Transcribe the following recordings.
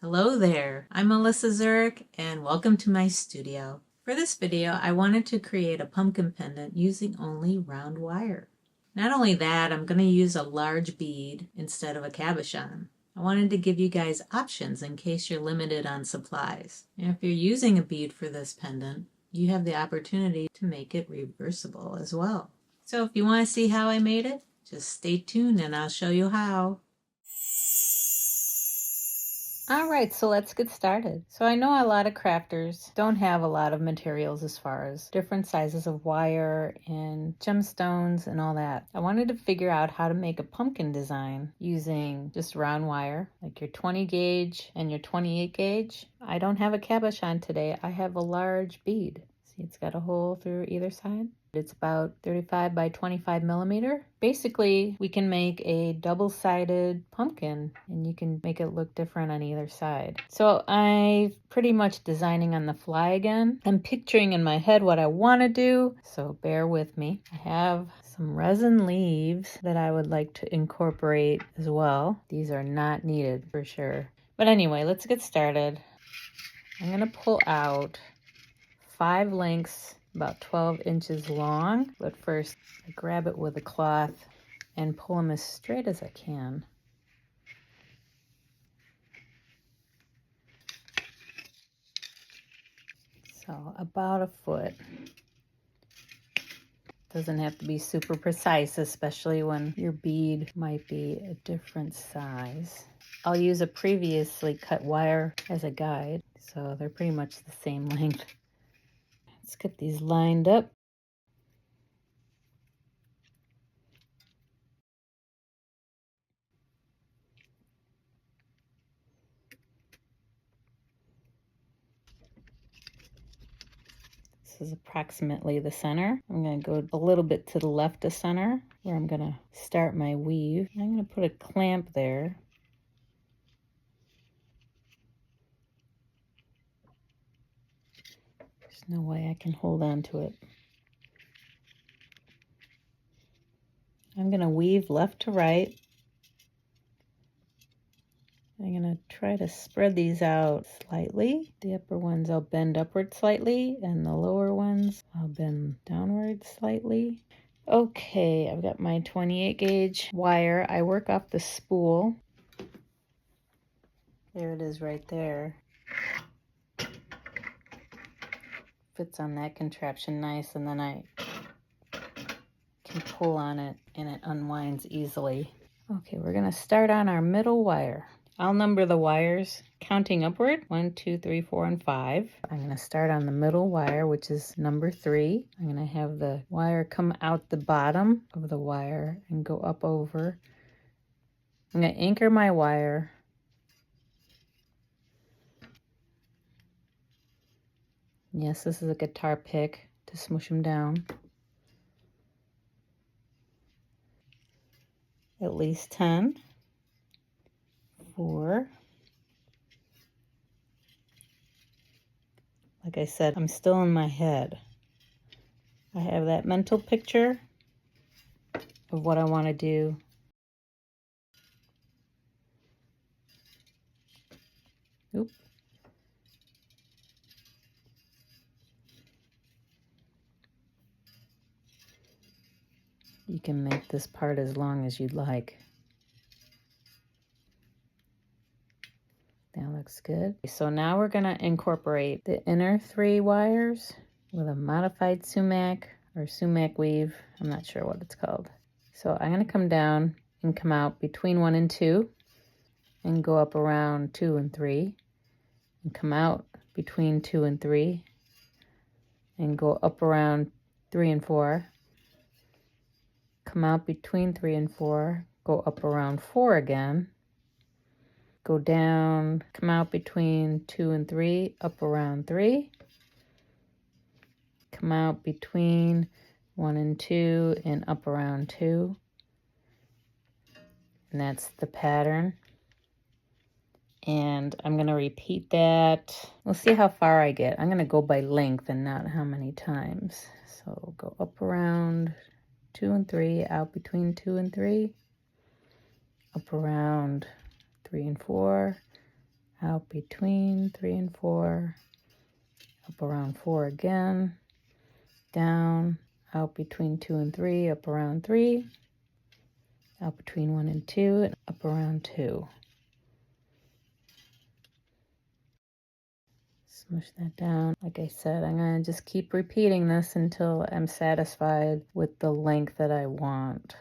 Hello there, I'm Melissa Zurich and welcome to my studio. For this video, I wanted to create a pumpkin pendant using only round wire. Not only that, I'm going to use a large bead instead of a cabochon. I wanted to give you guys options in case you're limited on supplies. And if you're using a bead for this pendant, you have the opportunity to make it reversible as well. So if you want to see how I made it, just stay tuned and I'll show you how. All right, so let's get started. So I know a lot of crafters don't have a lot of materials as far as different sizes of wire and gemstones and all that. I wanted to figure out how to make a pumpkin design using just round wire, like your 20 gauge and your 28 gauge. I don't have a cabochon today. I have a large bead. See, it's got a hole through either side. It's about 35 by 25 millimeter. Basically, we can make a double-sided pumpkin and you can make it look different on either side. So I'm pretty much designing on the fly again. I'm picturing in my head what I want to do, so bear with me. I have some resin leaves that I would like to incorporate as well. These are not needed for sure. But anyway, let's get started. I'm going to pull out 5 lengths about 12 inches long, but first I grab it with a cloth and pull them as straight as I can. So about a foot. Doesn't have to be super precise, especially when your bead might be a different size. I'll use a previously cut wire as a guide, so they're pretty much the same length. Let's get these lined up. This is approximately the center. I'm going to go a little bit to the left of center where I'm going to start my weave. I'm going to put a clamp there. There's no way I can hold on to it. I'm going to weave left to right. I'm going to try to spread these out slightly. The upper ones I'll bend upward slightly, and the lower ones I'll bend downward slightly. Okay, I've got my 28 gauge wire. I work off the spool. There it is right there. Fits on that contraption nice, and then I can pull on it and it unwinds easily. Okay, we're going to start on our middle wire. I'll number the wires counting upward, 1, 2, 3, 4, and 5. I'm going to start on the middle wire, which is number 3. I'm going to have the wire come out the bottom of the wire and go up over. I'm going to anchor my wire. Yes, this is a guitar pick to smoosh them down. At least 10. 4. Like I said, I'm still in my head. I have that mental picture of what I want to do. Oop. You can make this part as long as you'd like. That looks good. So now we're going to incorporate the inner 3 wires with a modified sumac or sumac weave. I'm not sure what it's called. So I'm going to come down and come out between 1 and 2 and go up around 2 and 3 and come out between 2 and 3 and go up around 3 and 4. Come out between 3 and 4, go up around 4 again. Go down, come out between 2 and 3, up around 3. Come out between 1 and 2 and up around 2. And that's the pattern. And I'm going to repeat that. We'll see how far I get. I'm going to go by length and not how many times. So go up around 2 and 3, out between 2 and 3, up around 3 and 4, out between 3 and 4, up around 4 again, down, out between 2 and 3, up around 3, out between 1 and 2, and up around 2. Smush that down. Like I said, I'm going to just keep repeating this until I'm satisfied with the length that I want.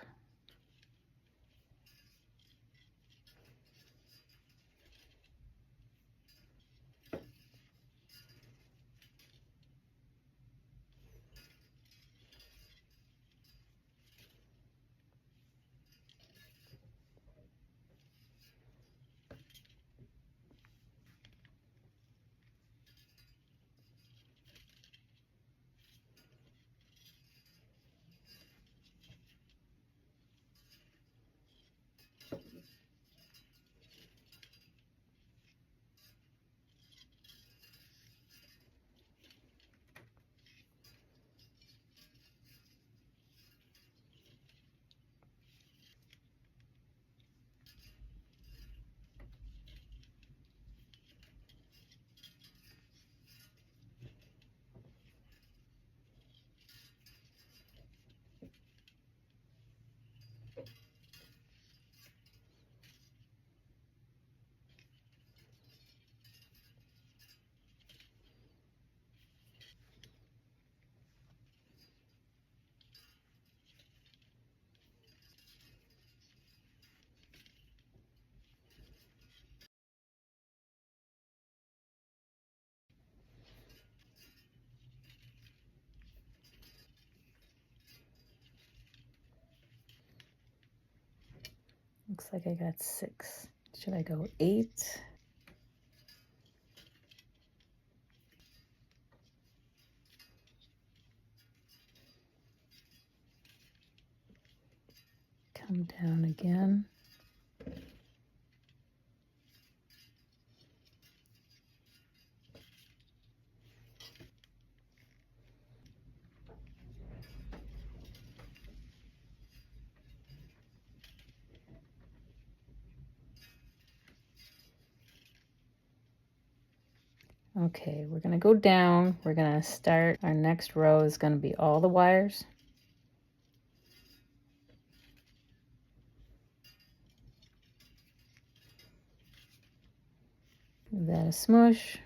Looks like I got 6. Should I go 8? Come down again. Okay, we're going to go down. We're going to start, our next row is going to be all the wires. Give that a smush.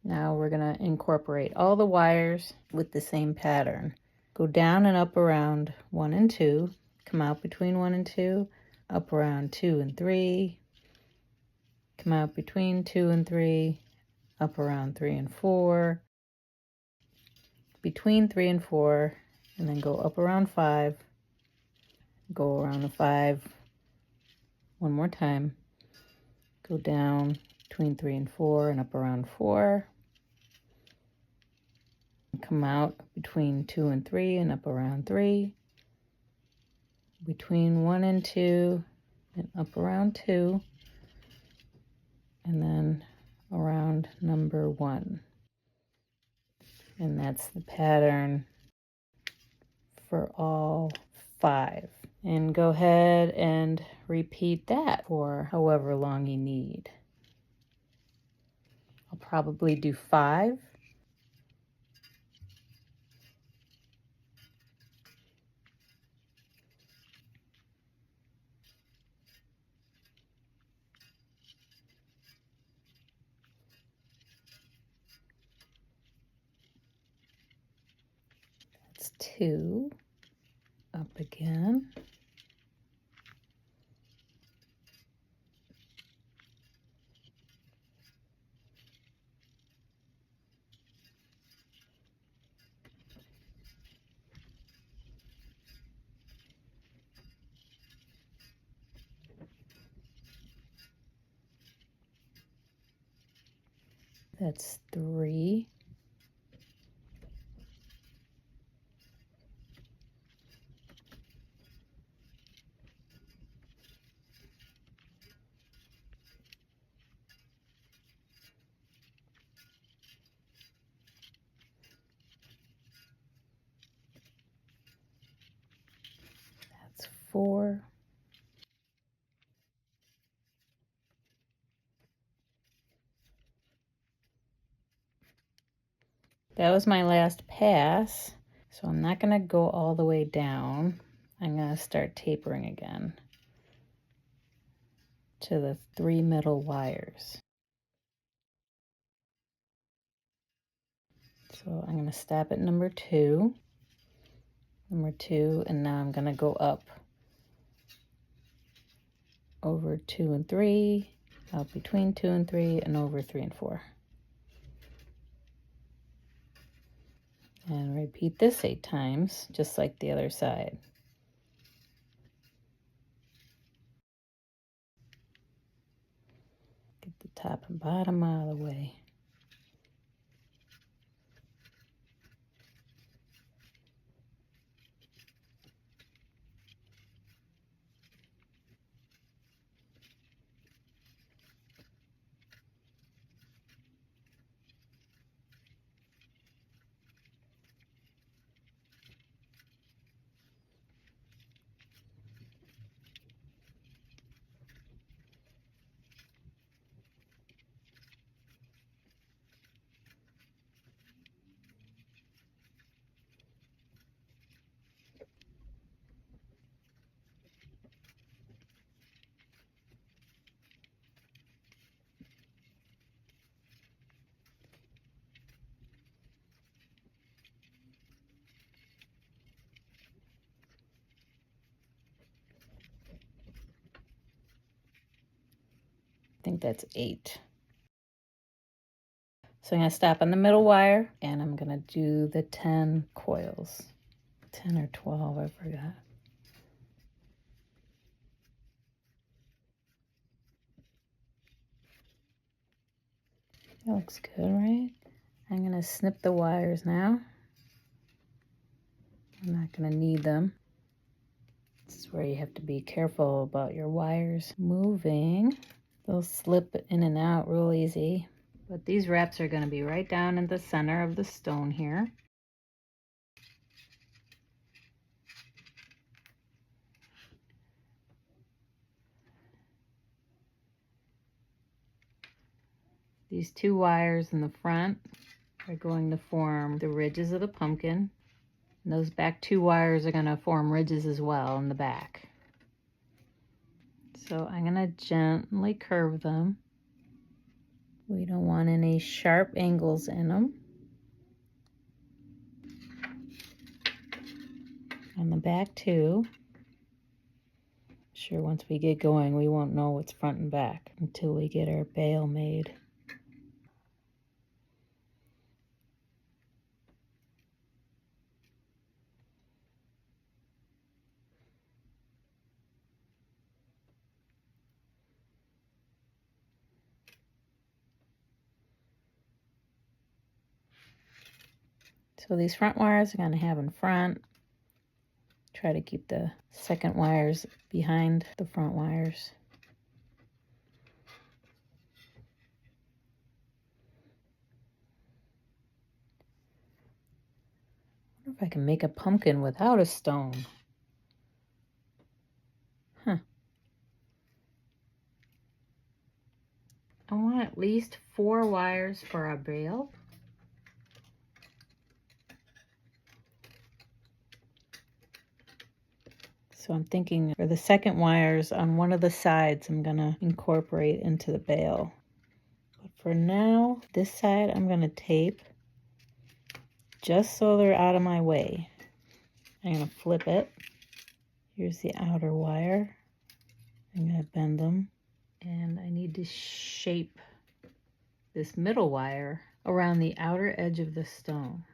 Now we're going to incorporate all the wires with the same pattern. Go down and up around 1 and 2, come out between 1 and 2, up around 2 and 3, come out between 2 and 3, up around 3 and 4, between 3 and 4, and then go up around 5, go around the 5 one more time, go down between 3 and 4 and up around 4, come out between 2 and 3 and up around 3, between 1 and 2 and up around 2, and then around number 1. And that's the pattern for all 5. And go ahead and repeat that for however long you need. I'll probably do 5. That's 2. Up again. That's 3. That's 4. That was my last pass, so I'm not gonna go all the way down. I'm gonna start tapering again to the 3 middle wires. So I'm gonna stop at number 2, and now I'm gonna go up over 2 and 3, out between 2 and 3, and over 3 and 4. And repeat this 8 times, just like the other side. Get the top and bottom out of the way. I think that's 8. So I'm going to stop on the middle wire, and I'm going to do the 10 coils. 10 or 12, I forgot. That looks good, right? I'm going to snip the wires now. I'm not going to need them. This is where you have to be careful about your wires moving. They'll slip in and out real easy. But these wraps are going to be right down in the center of the stone here. These 2 wires in the front are going to form the ridges of the pumpkin. And those back 2 wires are going to form ridges as well in the back. So I'm going to gently curve them. We don't want any sharp angles in them. On the back too. Sure, once we get going, we won't know what's front and back until we get our bail made. So these front wires are going to have in front. Try to keep the second wires behind the front wires. I wonder if I can make a pumpkin without a stone. Huh. I want at least 4 wires for our bail. So I'm thinking for the second wires on one of the sides, I'm gonna incorporate into the bail. But for now, this side I'm gonna tape just so they're out of my way. I'm gonna flip it. Here's the outer wire. I'm gonna bend them. And I need to shape this middle wire around the outer edge of the stone.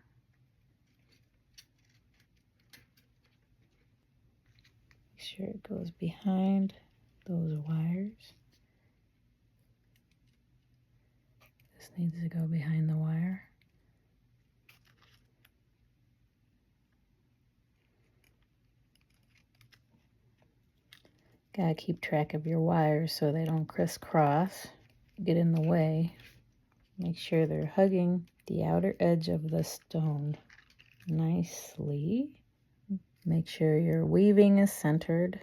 Make sure it goes behind those wires. This needs to go behind the wire. Gotta keep track of your wires so they don't crisscross, get in the way. Make sure they're hugging the outer edge of the stone nicely. Make sure your weaving is centered.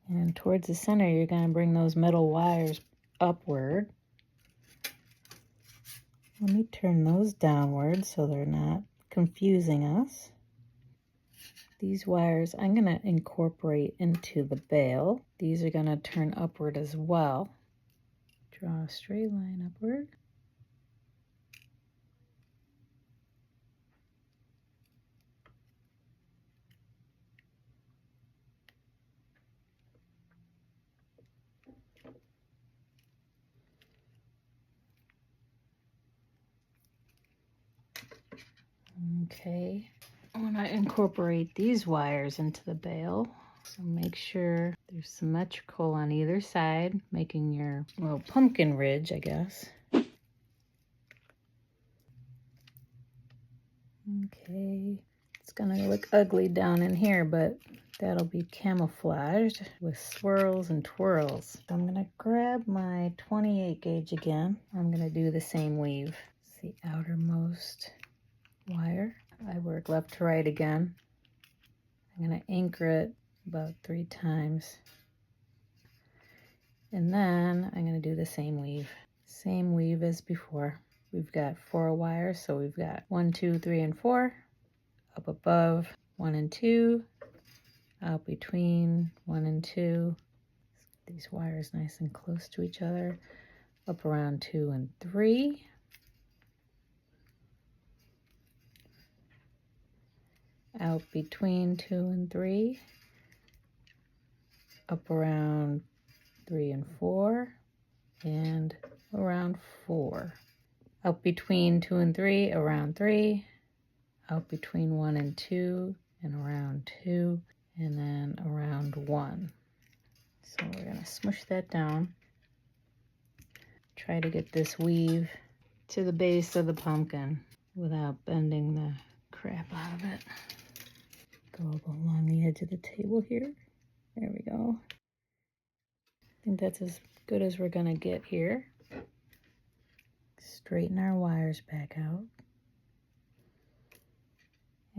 And towards the center, you're going to bring those middle wires upward. Let me turn those downward so they're not confusing us. These wires I'm going to incorporate into the bail. These are going to turn upward as well. Draw a straight line upward. Okay, I want to incorporate these wires into the bail. So make sure they're symmetrical on either side, making your little pumpkin ridge, I guess. Okay, it's gonna look ugly down in here, but that'll be camouflaged with swirls and twirls. I'm gonna grab my 28 gauge again. I'm gonna do the same weave. It's the outermost wire. I work left to right again. I'm gonna anchor it about 3 times. And then I'm gonna do the same weave. Same weave as before. We've got 4 wires, so we've got 1, 2, 3, and 4. Up above, 1 and 2. Out between 1 and 2. These wires nice and close to each other. Up around 2 and 3. Out between 2 and 3. Up around 3 and 4. And around 4. Out between 2 and 3, around 3. Out between 1 and 2, and around 2, and then around 1. So we're going to smush that down. Try to get this weave to the base of the pumpkin without bending the crap out of it. Go along the edge of the table here. There we go. I think that's as good as we're going to get here. Straighten our wires back out.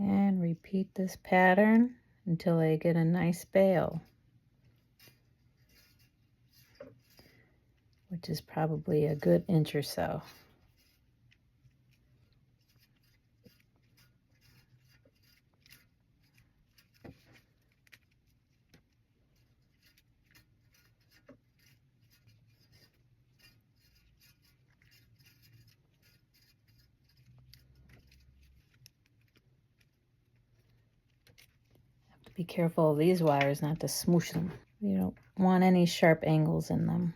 And repeat this pattern until I get a nice bail, which is probably a good inch or so. Be careful of these wires not to smoosh them. You don't want any sharp angles in them.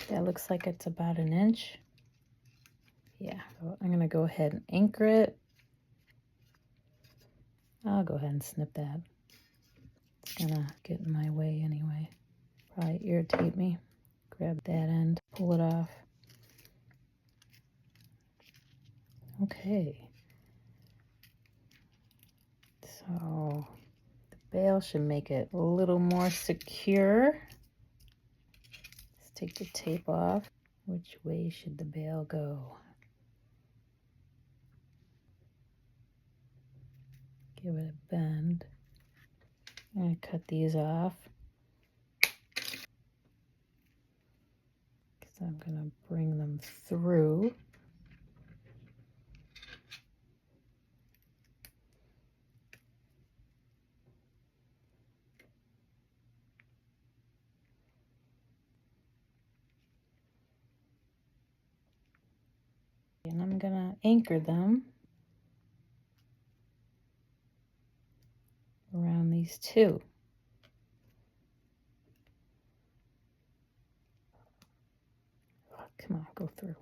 That looks like it's about an inch. Yeah, so I'm gonna go ahead and anchor it. I'll go ahead and snip that. It's gonna get in my way anyway. Probably irritate me. Grab that end, pull it off. Okay. So the bail should make it a little more secure. Let's take the tape off. Which way should the bail go? Give it a bend. I'm going to cut these off because I'm going to bring them through. And I'm going to anchor them around these two. Oh, come on, go through.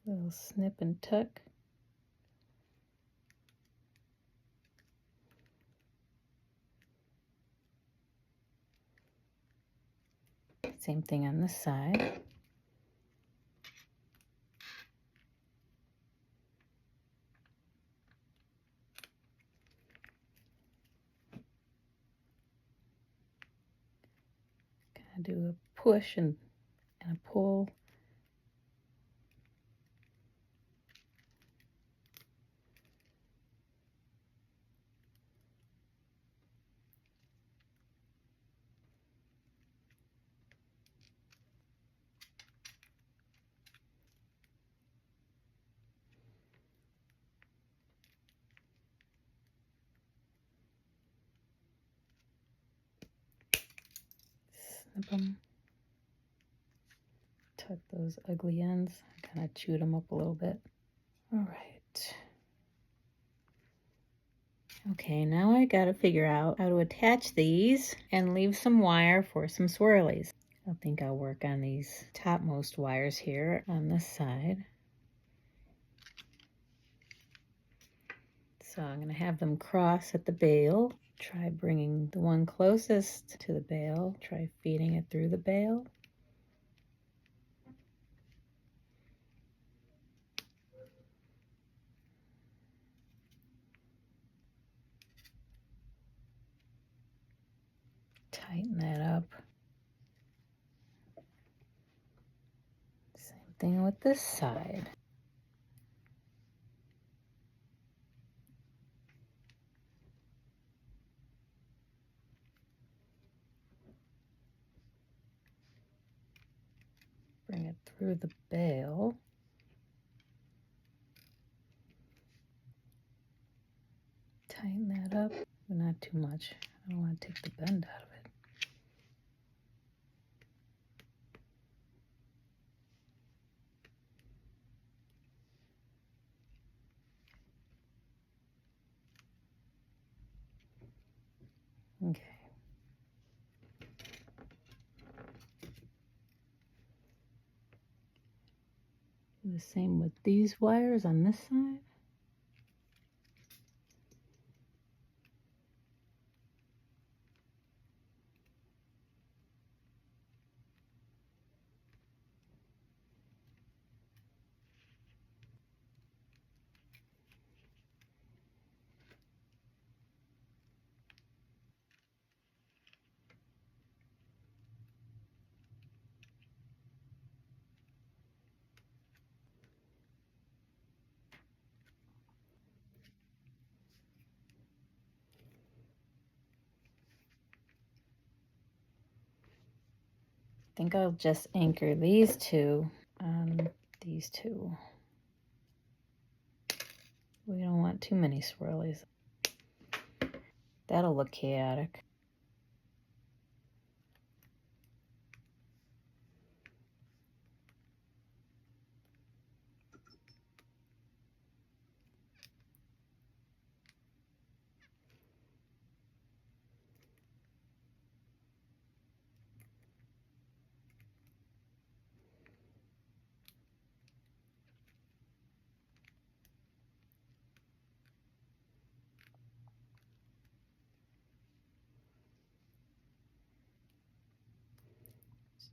Little snip and tuck. Same thing on this side. Kind of do a push and a pull. Snip them. Tuck those ugly ends. Kind of chewed them up a little bit. All right. Okay, now I gotta figure out how to attach these and leave some wire for some swirlies. I think I'll work on these topmost wires here on this side. So I'm gonna have them cross at the bail. Try bringing the one closest to the bail. Try feeding it through the bail. Tighten that up. Same thing with this side. Bring it through the bail. Tighten that up, but not too much. I don't want to take the bend out of it. Okay. Do the same with these wires on this side. I think I'll just anchor these two on these two. We don't want too many swirlies. That'll look chaotic.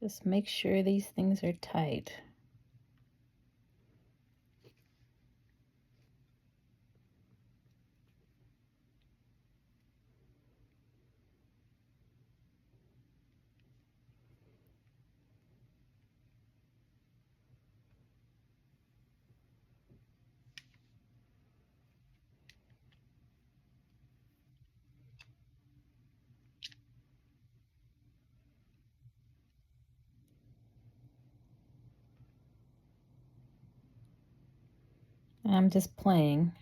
Just make sure these things are tight. I'm just playing.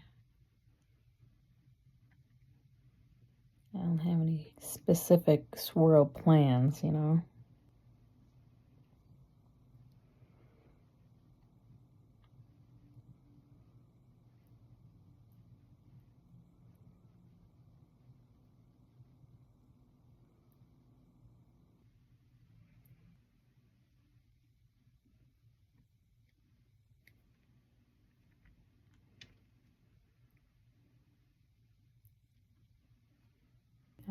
I don't have any specific swirl plans, you know.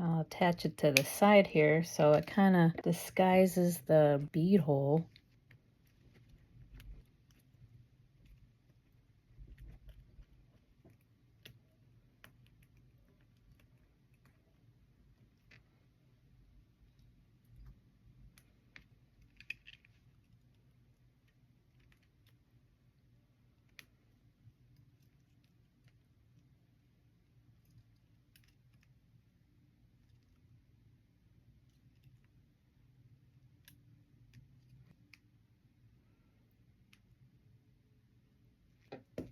I'll attach it to the side here so it kind of disguises the bead hole.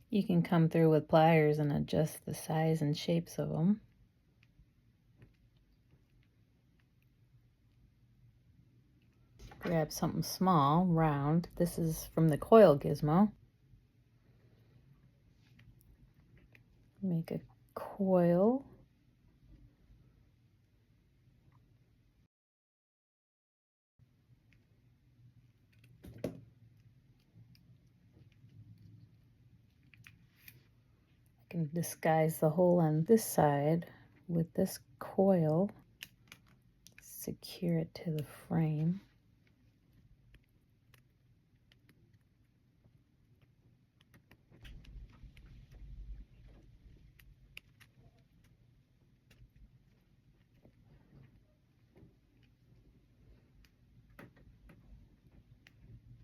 You can come through with pliers and adjust the size and shapes of them. Grab something small, round. This is from the coil gizmo. Make a coil. I can disguise the hole on this side with this coil. Secure it to the frame.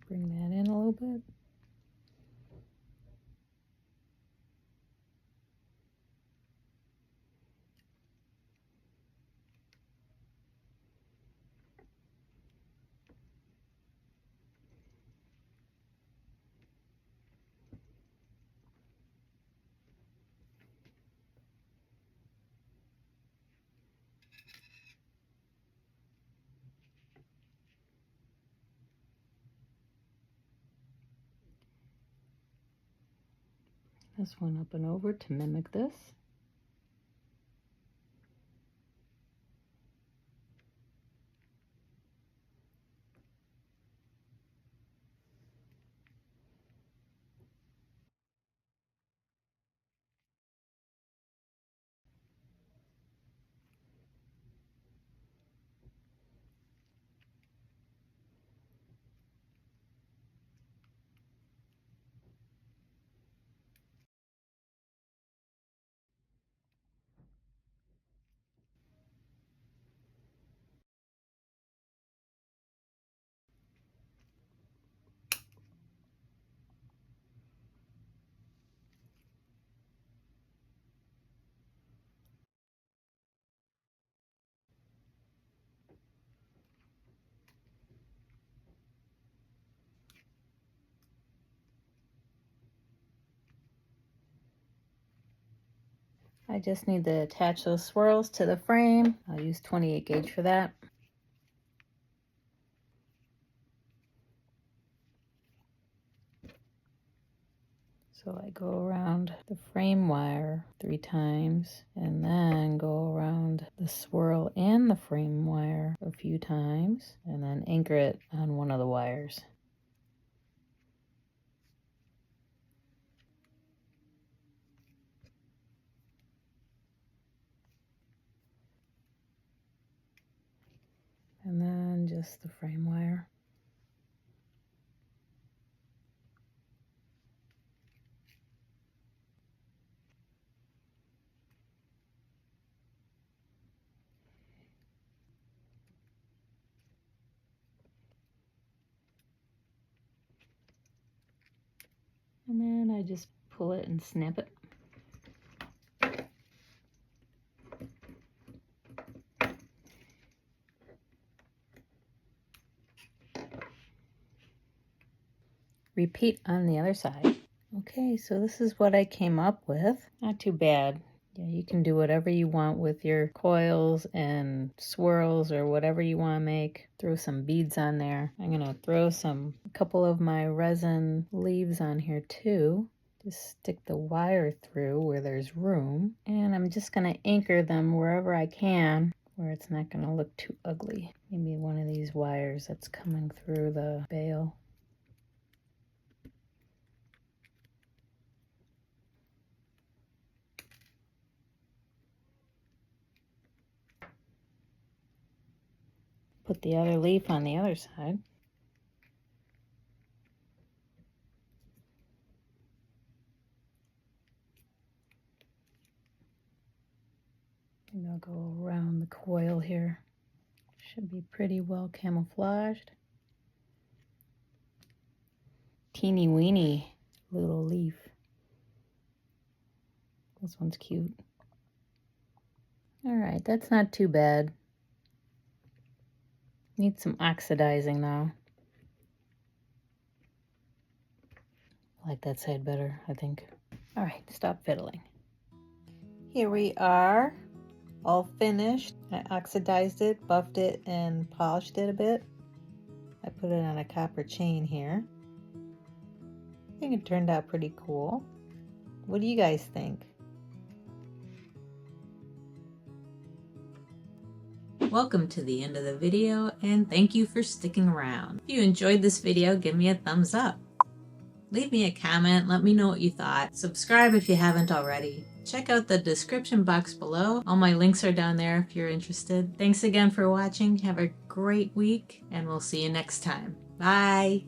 Bring that in a little bit. This one up and over to mimic this. I just need to attach those swirls to the frame. I'll use 28 gauge for that. So I go around the frame wire 3 times and then go around the swirl and the frame wire a few times and then anchor it on one of the wires. And then just the frame wire. And then I just pull it and snap it. Repeat on the other side. Okay, so this is what I came up with. Not too bad. Yeah, you can do whatever you want with your coils and swirls or whatever you want to make. Throw some beads on there. I'm gonna throw a couple of my resin leaves on here too. Just stick the wire through where there's room. And I'm just gonna anchor them wherever I can, where it's not gonna look too ugly. Maybe one of these wires that's coming through the bail. put the other leaf on the other side. And I'll go around the coil here. Should be pretty well camouflaged. Teeny weeny little leaf. This one's cute. All right, that's not too bad. Need some oxidizing though. I like that side better, I think. All right, stop fiddling. Here we are, all finished. I oxidized it, buffed it, and polished it a bit. I put it on a copper chain here. I think it turned out pretty cool. What do you guys think? Welcome to the end of the video, and thank you for sticking around. If you enjoyed this video, give me a thumbs up. Leave me a comment, let me know what you thought. Subscribe if you haven't already. Check out the description box below. All my links are down there if you're interested. Thanks again for watching. Have a great week, and we'll see you next time. Bye!